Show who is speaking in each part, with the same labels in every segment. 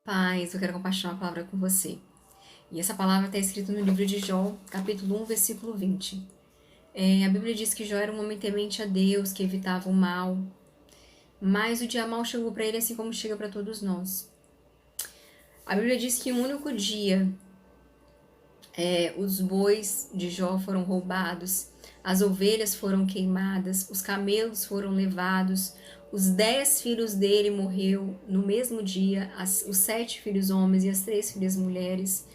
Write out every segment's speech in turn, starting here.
Speaker 1: Paz, eu quero compartilhar uma palavra com você. E essa palavra está escrita no livro de Jó, capítulo 1, versículo 20. A Bíblia diz que Jó era um homem temente a Deus, que evitava o mal, mas o dia mal chegou para ele assim como chega para todos nós. A Bíblia diz que um único dia os bois de Jó foram roubados, as ovelhas foram queimadas, os camelos foram levados, os 10 filhos dele morreu no mesmo dia, os 7 filhos homens e as 3 filhas mulheres.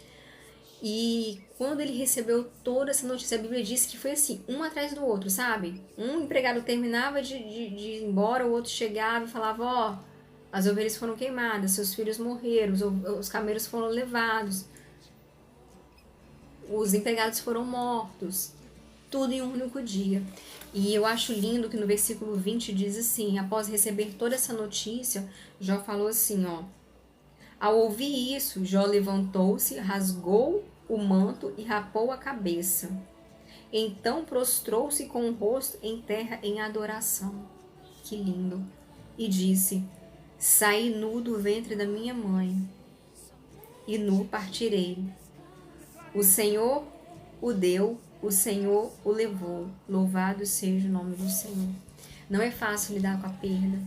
Speaker 1: E quando ele recebeu toda essa notícia, a Bíblia diz que foi assim, um atrás do outro, sabe? Um empregado terminava de ir embora, o outro chegava e falava, ó, as ovelhas foram queimadas, seus filhos morreram, os camelos foram levados, os empregados foram mortos, tudo em um único dia. E eu acho lindo que no versículo 20 diz assim, após receber toda essa notícia, Jó falou assim, ó, ao ouvir isso, Jó levantou-se, rasgou o manto e rapou a cabeça. Então prostrou-se com o rosto em terra em adoração. Que lindo! E disse, saí nu do ventre da minha mãe, e nu partirei. O Senhor o deu, o Senhor o levou. Louvado seja o nome do Senhor. Não é fácil lidar com a perda,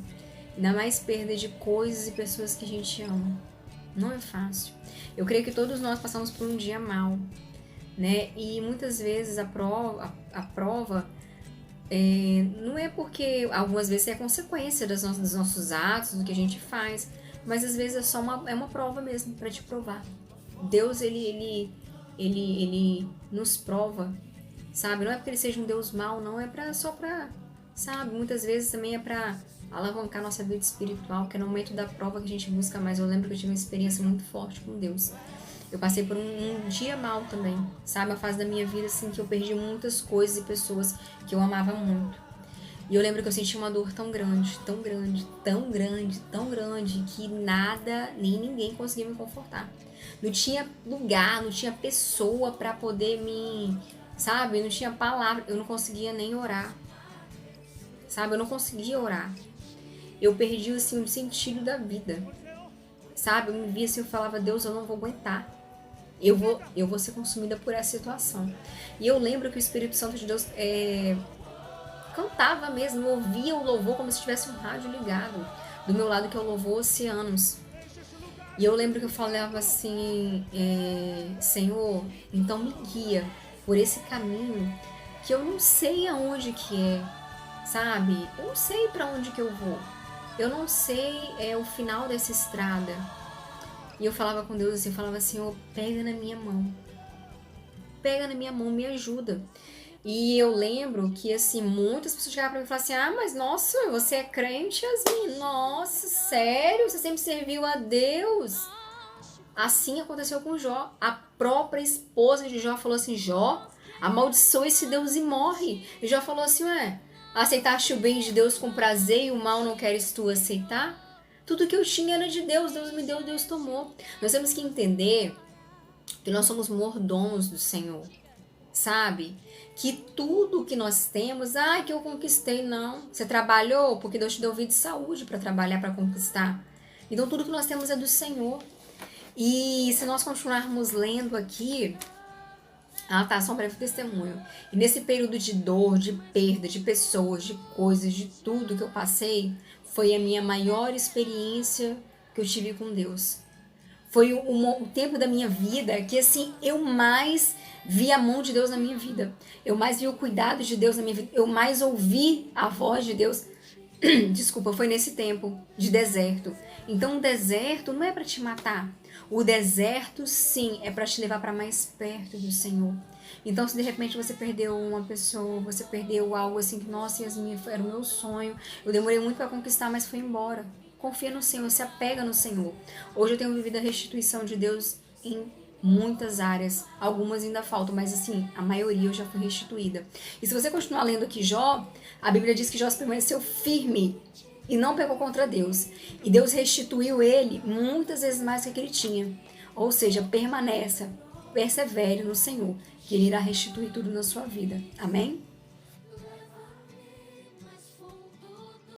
Speaker 1: ainda mais perda de coisas e pessoas que a gente ama. Não é fácil. Eu creio que todos nós passamos por um dia mal, né? E muitas vezes a prova não é porque algumas vezes é consequência dos nossos atos, do que a gente faz, mas às vezes é só uma prova mesmo para te provar. Deus ele nos prova, sabe? Não é porque ele seja um Deus mau, não, é só pra, sabe? Muitas vezes também é pra alavancar nossa vida espiritual, que é no momento da prova que a gente busca mais. Eu lembro que eu tive uma experiência muito forte com Deus. Eu passei por um dia mal também, sabe? A fase da minha vida, assim, que eu perdi muitas coisas e pessoas que eu amava muito. E eu lembro que eu senti uma dor tão grande, tão grande, tão grande, tão grande, que nada, nem ninguém conseguia me confortar. Não tinha lugar, não tinha pessoa pra poder sabe? Não tinha palavra, eu não conseguia nem orar, sabe? Eu não conseguia orar. Eu perdi, assim, o sentido da vida, sabe? Eu me via assim, eu falava, Deus, eu não vou aguentar. Eu vou ser consumida por essa situação. E eu lembro que o Espírito Santo de Deus cantava mesmo, eu ouvia o louvor como se tivesse um rádio ligado do meu lado, que é o louvor Oceanos. E eu lembro que eu falava assim, Senhor, então me guia por esse caminho que eu não sei aonde que sabe? Eu não sei para onde que eu vou. Eu não sei o final dessa estrada. E eu falava com Deus assim, eu falava, Senhor, pega na minha mão. Pega na minha mão, me ajuda. E eu lembro que, assim, muitas pessoas chegavam pra mim e falavam assim, ah, mas nossa, você é crente, Yasmin? Nossa, sério? Você sempre serviu a Deus? Assim aconteceu com Jó. A própria esposa de Jó falou assim, Jó, amaldiçoa esse Deus e morre. E Jó falou assim, aceitaste o bem de Deus com prazer e o mal não queres tu aceitar? Tudo que eu tinha era de Deus, Deus me deu, Deus tomou. Nós temos que entender que nós somos mordomos do Senhor, sabe? Que tudo que nós temos, que eu conquistei, não. Você trabalhou porque Deus te deu vida e saúde para trabalhar, para conquistar. Então tudo que nós temos é do Senhor. E se nós continuarmos lendo aqui, tá, só um breve testemunho. E nesse período de dor, de perda, de pessoas, de coisas, de tudo que eu passei, foi a minha maior experiência que eu tive com Deus. Foi o tempo da minha vida que, assim, eu mais vi a mão de Deus na minha vida. Eu mais vi o cuidado de Deus na minha vida. Eu mais ouvi a voz de Deus. Desculpa, foi nesse tempo de deserto. Então, o deserto não é para te matar. O deserto, sim, é para te levar para mais perto do Senhor. Então, se de repente você perdeu uma pessoa, você perdeu algo assim que, nossa, Yasmin, era o meu sonho. Eu demorei muito para conquistar, mas foi embora. Confia no Senhor, se apega no Senhor. Hoje eu tenho vivido a restituição de Deus em muitas áreas. Algumas ainda faltam, mas assim, a maioria eu já fui restituída. E se você continuar lendo aqui Jó, a Bíblia diz que Jó permaneceu firme e não pecou contra Deus. E Deus restituiu ele muitas vezes mais do que ele tinha. Ou seja, permaneça, persevere no Senhor, que ele irá restituir tudo na sua vida. Amém?